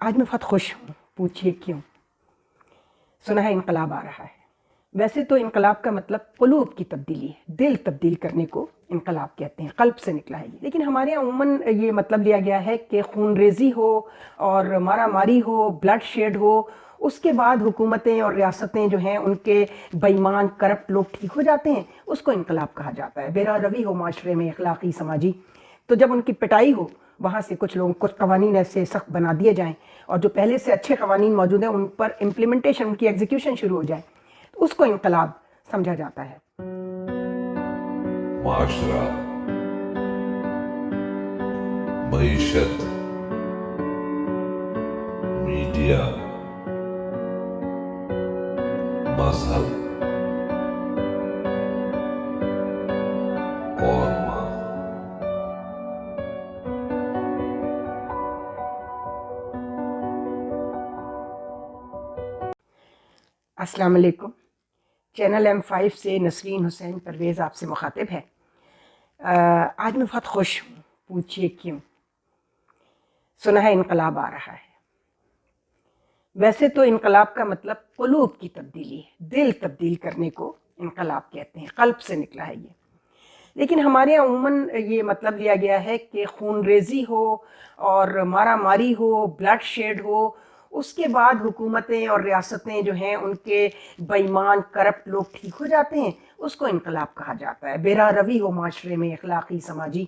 آج میں بہت خوش ہوں، پوچھئے کیوں؟ سنا ہے انقلاب آ رہا ہے۔ ویسے تو انقلاب کا مطلب قلوب کی تبدیلی ہے، دل تبدیل کرنے کو انقلاب کہتے ہیں، قلب سے نکلا ہے یہ۔ لیکن ہمارے یہاں عموماً یہ مطلب لیا گیا ہے کہ خون ریزی ہو اور مارا ماری ہو، بلڈ شیڈ ہو، اس کے بعد حکومتیں اور ریاستیں جو ہیں ان کے بےایمان کرپٹ لوگ ٹھیک ہو جاتے ہیں، اس کو انقلاب کہا جاتا ہے۔ بے راہ روی ہو معاشرے میں، اخلاقی سماجی، تو جب ان کی پٹائی ہو، وہاں سے کچھ لوگ کچھ قوانین ایسے سخت بنا دیے جائیں اور جو پہلے سے اچھے قوانین موجود ہیں ان پر امپلیمنٹیشن، ان کی ایگزیکیوشن شروع ہو جائے، تو اس کو انقلاب سمجھا جاتا ہے۔ معاشرہ، معیشت، میڈیا، مذہب اور ماں۔ السلام علیکم، چینل M5 سے نسرین حسین پرویز آپ سے مخاطب ہے۔ آج میں بہت خوش ہوں، پوچھئے کیوں؟ سنا ہے انقلاب آ رہا ہے۔ ویسے تو انقلاب کا مطلب قلوب کی تبدیلی ہے، دل تبدیل کرنے کو انقلاب کہتے ہیں، قلب سے نکلا ہے یہ۔ لیکن ہمارے یہاں عموماً یہ مطلب لیا گیا ہے کہ خون ریزی ہو اور مارا ماری ہو، بلڈ شیڈ ہو، اس کے بعد حکومتیں اور ریاستیں جو ہیں ان کے بےایمان کرپٹ لوگ ٹھیک ہو جاتے ہیں، اس کو انقلاب کہا جاتا ہے۔ بے راہ روی ہو معاشرے میں، اخلاقی سماجی،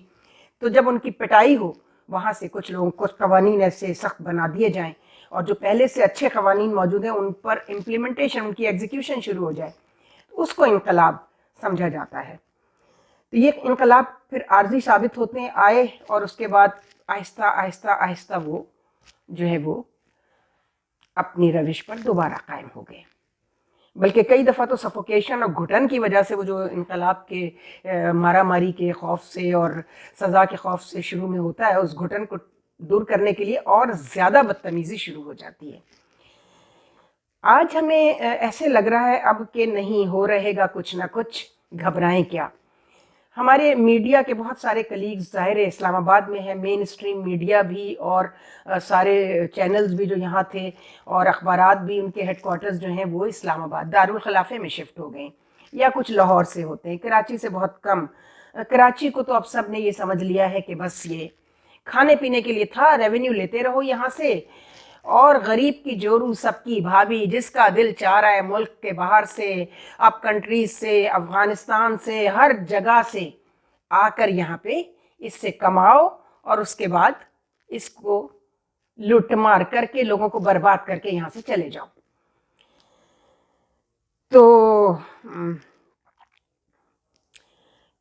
تو جب ان کی پٹائی ہو، وہاں سے کچھ لوگ کچھ قوانین ایسے سخت بنا دیے جائیں اور جو پہلے سے اچھے قوانین موجود ہیں ان پر امپلیمنٹیشن، ان کی ایگزیکیوشن شروع ہو جائے، تو اس کو انقلاب سمجھا جاتا ہے۔ تو یہ انقلاب پھر عارضی ثابت ہوتے ہیں آئے اور اس کے بعد آہستہ آہستہ آہستہ وہ جو ہے وہ اپنی روش پر دوبارہ قائم ہو گئے۔ بلکہ کئی دفعہ تو سفوکیشن اور گھٹن کی وجہ سے وہ جو انقلاب کے مارا ماری کے خوف سے اور سزا کے خوف سے شروع میں ہوتا ہے، اس گھٹن کو دور کرنے کے لیے اور زیادہ بدتمیزی شروع ہو جاتی ہے۔ آج ہمیں ایسے لگ رہا ہے اب کہ نہیں ہو رہے گا کچھ نہ کچھ، گھبرائیں کیا۔ ہمارے میڈیا کے بہت سارے کلیگز ظاہر اسلام آباد میں ہیں، مین اسٹریم میڈیا بھی اور سارے چینلز بھی جو یہاں تھے اور اخبارات بھی، ان کے ہیڈ کوارٹرز جو ہیں وہ اسلام آباد دارالخلافے میں شفٹ ہو گئے، یا کچھ لاہور سے ہوتے ہیں، کراچی سے بہت کم۔ کراچی کو تو اب سب نے یہ سمجھ لیا ہے کہ بس یہ کھانے پینے کے لیے تھا، ریونیو لیتے رہو یہاں سے، اور غریب کی جورو سب کی بھابھی، جس کا دل چاہ رہا ہے ملک کے باہر سے، اب کنٹریز سے، افغانستان سے، ہر جگہ سے آ کر یہاں پہ اس سے کماؤ اور اس کے بعد اس کو لوٹ مار کر کے لوگوں کو برباد کر کے یہاں سے چلے جاؤ۔ تو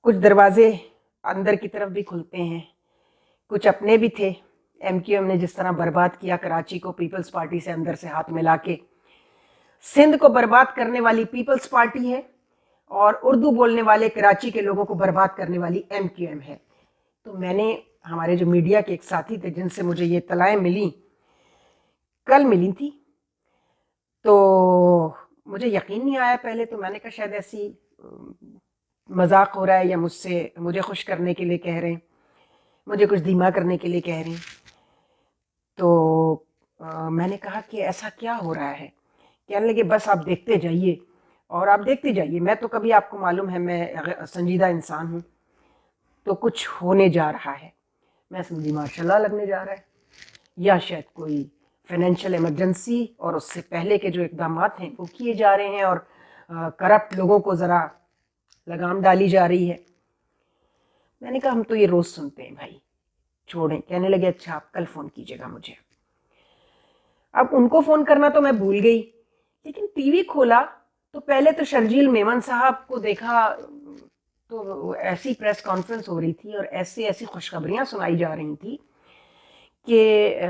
کچھ دروازے اندر کی طرف بھی کھلتے ہیں، کچھ اپنے بھی تھے۔ MQM نے جس طرح برباد کیا کراچی کو پیپلز پارٹی سے اندر سے ہاتھ ملا کے، سندھ کو برباد کرنے والی پیپلز پارٹی ہے اور اردو بولنے والے کراچی کے لوگوں کو برباد کرنے والی MQM ہے۔ تو میں نے ہمارے جو میڈیا کے ایک ساتھی تھے جن سے مجھے یہ اطلاعیں ملی، کل ملی تھی، تو مجھے یقین نہیں آیا پہلے، تو میں نے کہا شاید ایسی مذاق ہو رہا ہے یا مجھے خوش کرنے کے لیے کہہ رہے ہیں، مجھے کچھ دھیما کرنے کے لیے کہہ رہے ہیں۔ تو میں نے کہا کہ ایسا کیا ہو رہا ہے؟ کہنے لگے بس آپ دیکھتے جائیے اور آپ دیکھتے جائیے، میں تو کبھی، آپ کو معلوم ہے میں سنجیدہ انسان ہوں، تو کچھ ہونے جا رہا ہے۔ میں سمجھی ماشاء اللہ لگنے جا رہا ہے، یا شاید کوئی فائنینشیل ایمرجنسی اور اس سے پہلے کے جو اقدامات ہیں وہ کیے جا رہے ہیں اور کرپٹ لوگوں کو ذرا لگام ڈالی جا رہی ہے۔ میں نے کہا ہم تو یہ روز سنتے ہیں بھائی، چھوڑیں۔ کہنے لگے اچھا آپ کل فون کیجیے گا مجھے۔ اب ان کو فون کرنا تو میں بھول گئی، لیکن ٹی وی کھولا تو پہلے تو شرجیل میمن صاحب کو دیکھا تو ایسی پریس کانفرنس ہو رہی تھی اور ایسی خوشخبریاں سنائی جا رہی تھی کہ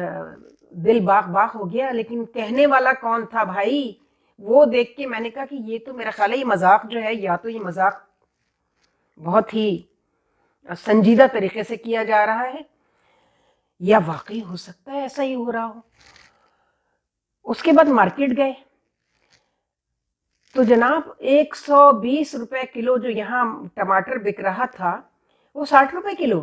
دل باغ باغ ہو گیا۔ لیکن کہنے والا کون تھا بھائی، وہ دیکھ کے میں نے کہا کہ یہ تو میرا خیال ہے یہ مذاق جو ہے، یا تو یہ مذاق بہت ہی سنجیدہ طریقے سے کیا جا رہا ہے، یا واقعی ہو سکتا ہے ایسا ہی ہو رہا ہو۔ اس کے بعد مارکیٹ گئے تو جناب 120 روپے کلو جو یہاں ٹماٹر بک رہا تھا وہ 60 روپے کلو۔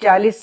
40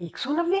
190?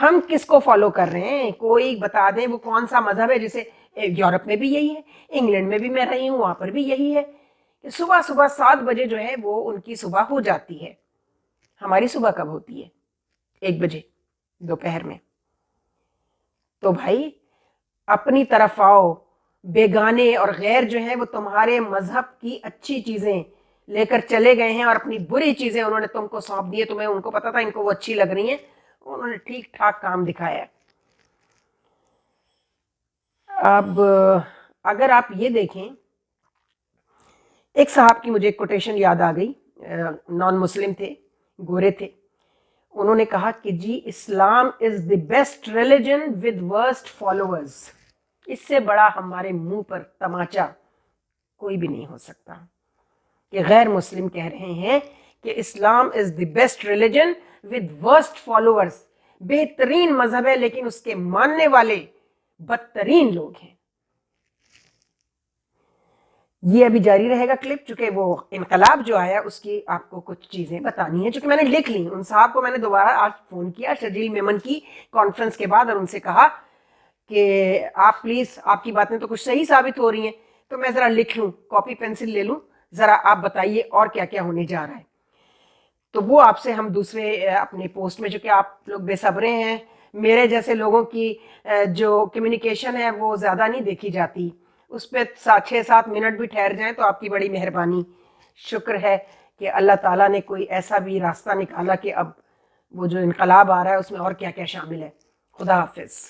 ہم کس کو فالو کر رہے ہیں؟ کوئی بتا دیں وہ کون سا مذہب ہے. جیسے یورپ میں بھی یہی ہے, انگلینڈ میں بھی میں رہی ہوں, وہاں پر بھی یہی ہے کہ صبح 7 بجے جو ہے وہ ان کی صبح ہو جاتی ہے. ہماری صبح کب ہوتی ہے؟ 1 بجے دوپہر میں. تو بھائی اپنی طرف آؤ. بیگانے اور غیر جو ہیں وہ تمہارے مذہب کی اچھی چیزیں لے کر چلے گئے ہیں اور اپنی بری چیزیں انہوں نے تم کو سونپ دی ہے. تمہیں ان کو پتا تھا ان کو وہ اچھی لگ رہی ہیں, انہوں نے ٹھیک ٹھاک کام دکھایا ہے. اب اگر آپ یہ دیکھیں, ایک صاحب کی مجھے ایک کوٹیشن یاد آ گئی, نان مسلم تھے, گورے تھے. انہوں نے کہا کہ جی Islam is the best religion with worst followers. اس سے بڑا ہمارے منہ پر تماچا کوئی بھی نہیں ہو سکتا کہ غیر مسلم کہہ رہے ہیں کہ Islam is the best religion with worst followers. بہترین مذہب ہے لیکن اس کے ماننے والے بدترین لوگ ہیں. یہ ابھی جاری رہے گا کلپ, چونکہ وہ انقلاب جو آیا اس کی آپ کو کچھ چیزیں بتانی ہیں, چونکہ میں نے لکھ لی. ان صاحب کو میں نے دوبارہ آج فون کیا شجیل میمن کی کانفرنس کے بعد, اور ان سے کہا کہ آپ پلیز, آپ کی باتیں تو کچھ صحیح ثابت ہو رہی ہیں, تو میں ذرا لکھ لوں, کاپی پینسل لے لوں, ذرا آپ بتائیے اور کیا کیا ہونے جا رہا ہے. تو وہ آپ سے ہم دوسرے اپنے پوسٹ میں, جو کہ آپ لوگ بے صبرے ہیں, میرے جیسے لوگوں کی جو کمیونیکیشن ہے وہ زیادہ نہیں دیکھی جاتی, اس پہ 6-7 منٹ بھی ٹھہر جائیں تو آپ کی بڑی مہربانی. شکر ہے کہ اللہ تعالیٰ نے کوئی ایسا بھی راستہ نکالا کہ اب وہ جو انقلاب آ رہا ہے اس میں اور کیا کیا شامل ہے. خدا حافظ.